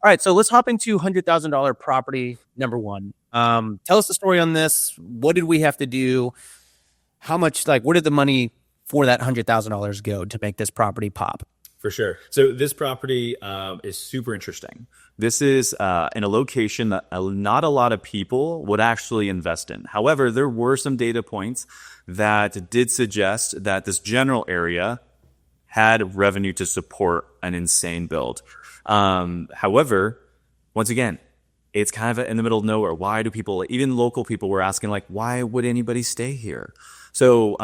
All right, so let's hop into $100,000 property number one. Tell us the story on this. What did we have to do? How much, like, where did the money for that $100,000 go to make this property pop? For sure. So this property is super interesting. This is in a location that not a lot of people would actually invest in. However, there were some data points that did suggest that this general area had revenue to support an insane build. However, once again, it's kind of in the middle of nowhere. Why do people, even local people, were asking, like, why would anybody stay here? So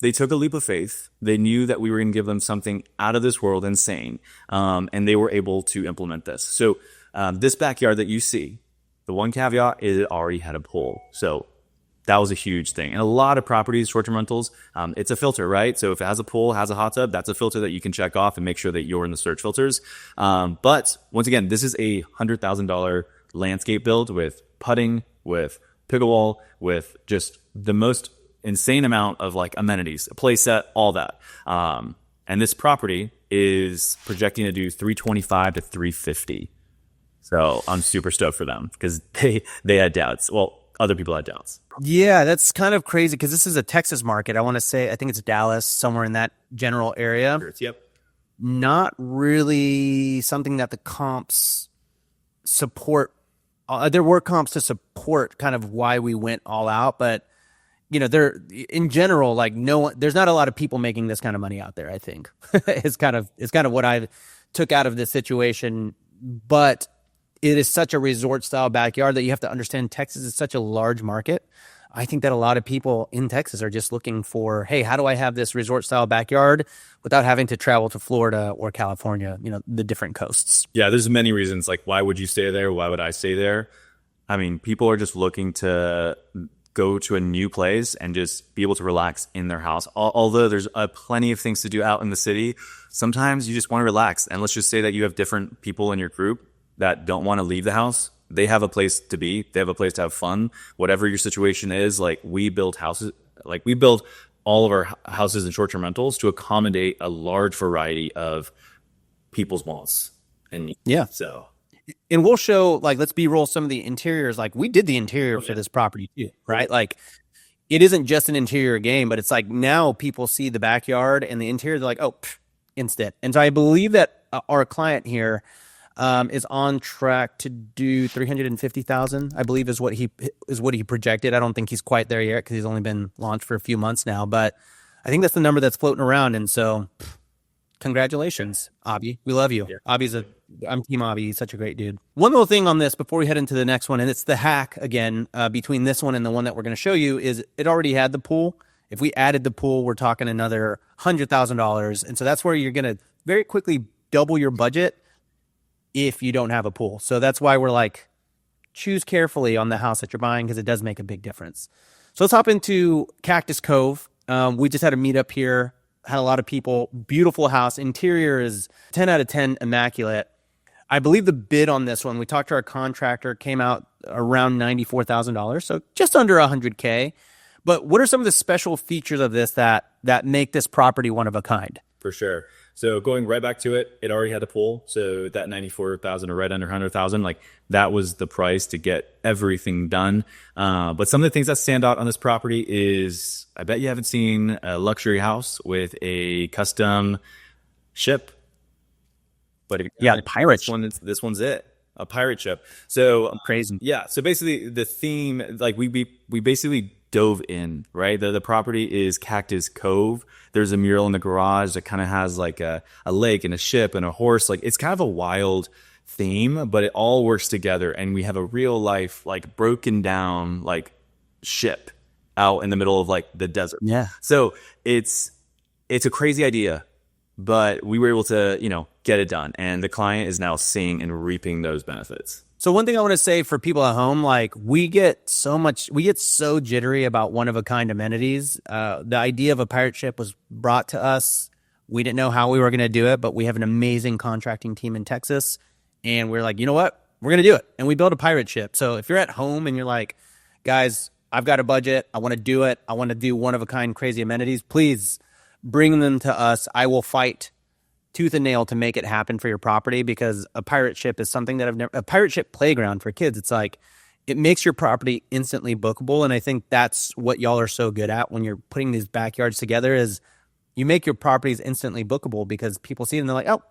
they took a leap of faith. They knew that we were going to give them something out of this world, insane, and they were able to implement this. So this backyard that you see, the one caveat is it already had a pool. So that was a huge thing. And a lot of properties, short-term rentals, it's a filter, right? So if it has a pool, has a hot tub, that's a filter that you can check off and make sure that you're in the search filters. But once again, this is a $100,000 landscape build with putting, with pickleball, with just the most insane amount of like amenities, a play set, all that. And this property is projecting to do 325 to 350. So I'm super stoked for them because they had doubts. Well, other people had doubts. Yeah, that's kind of crazy because this is a Texas market. I want to say, I think it's Dallas, somewhere in that general area. Yep. Not really something that the comps support. There were comps to support kind of why we went all out, but you know, there in general, like there's not a lot of people making this kind of money out there. I think it's kind of what I took out of this situation, but it is such a resort style backyard that you have to understand Texas is such a large market. I think that a lot of people in Texas are just looking for, hey, how do I have this resort style backyard without having to travel to Florida or California, you know, the different coasts. Yeah, there's many reasons. Like, why would you stay there? Why would I stay there? I mean, people are just looking to go to a new place and just be able to relax in their house. Although there's plenty of things to do out in the city, sometimes you just want to relax. And let's just say that you have different people in your group that don't want to leave the house. They have a place to be. They have a place to have fun. Whatever your situation is, like we build houses, like we build all of our houses and short-term rentals to accommodate a large variety of people's wants. And yeah, so, and we'll show, like, let's B-roll some of the interiors. Like we did the interior for this property too, right? Like it isn't just an interior game, but it's like now people see the backyard and the interior. They're like, oh, instant. And so I believe that our client here is on track to do 350,000. I believe is what he projected. I don't think he's quite there yet because he's only been launched for a few months now, but I think that's the number that's floating around. And so, congratulations, Avi. We love you. Yeah. I'm Team Avi. He's such a great dude. One little thing on this before we head into the next one, and it's the hack again between this one and the one that we're going to show you, is it already had the pool. If we added the pool, we're talking another $100,000, and so that's where you're going to very quickly double your budget if you don't have a pool. So that's why we're like, choose carefully on the house that you're buying because it does make a big difference. So let's hop into Cactus Cove. We just had a meetup here, had a lot of people. Beautiful house. Interior is 10 out of 10, immaculate. I believe the bid on this one, we talked to our contractor, came out around $94,000, so just under $100K. But what are some of the special features of this that make this property one of a kind? For sure. So going right back to it, it already had a pool. So that 94,000 or right under 100,000, like that was the price to get everything done. But some of the things that stand out on this property is, I bet you haven't seen a luxury house with a custom ship. But yeah, pirate. This one's it. A pirate ship. So crazy. Yeah. So basically the theme, like we basically dove in, right? The property is Cactus Cove. There's a mural in the garage that kind of has like a lake and a ship and a horse. Like it's kind of a wild theme, but it all works together. And we have a real life, like broken down, like ship out in the middle of like the desert. Yeah. So it's a crazy idea, but we were able to, get it done. And the client is now seeing and reaping those benefits. So one thing I want to say for people at home, like we get so jittery about one-of-a-kind amenities. The idea of a pirate ship was brought to us. We didn't know how we were going to do it, but we have an amazing contracting team in Texas. And we're like, you know what? We're going to do it. And we built a pirate ship. So if you're at home and you're like, guys, I've got a budget. I want to do it. I want to do one-of-a-kind crazy amenities. Please bring them to us. I will fight tooth and nail to make it happen for your property, because a pirate ship is something that a pirate ship playground for kids. It's like, it makes your property instantly bookable. And I think that's what y'all are so good at when you're putting these backyards together, is you make your properties instantly bookable, because people see it and they're like, oh,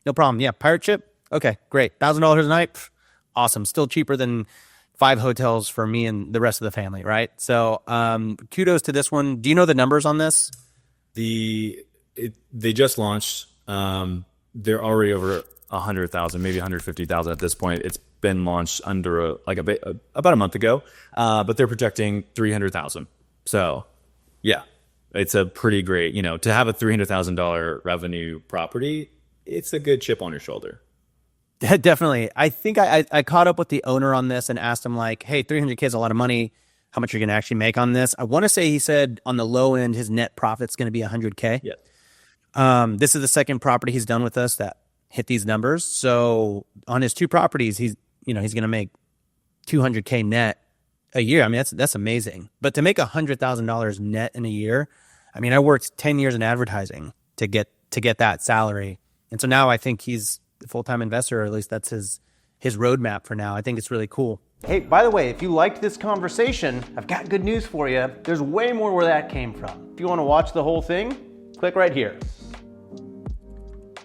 no problem. Yeah, pirate ship. Okay, great. $1,000 a night. Pff, awesome. Still cheaper than 5 hotels for me and the rest of the family, right? So kudos to this one. Do you know the numbers on this? They just launched. They're already over 100,000, maybe 150,000 at this point. It's been launched under about a month ago, but they're projecting 300,000. So, yeah, it's a pretty great. To have a $300,000 revenue property, it's a good chip on your shoulder. Definitely. I think I caught up with the owner on this and asked him, like, hey, 300K is a lot of money. How much are you going to actually make on this? I want to say he said on the low end, his net profit's going to be 100K. Yeah. This is the second property he's done with us that hit these numbers. So on his 2 properties, he's going to make 200K net a year. I mean, that's amazing. But to make $100,000 net in a year, I mean, I worked 10 years in advertising to get that salary. And so now I think he's a full-time investor, or at least that's his roadmap for now. I think it's really cool. Hey, by the way, if you liked this conversation, I've got good news for you. There's way more where that came from. If you want to watch the whole thing, click right here.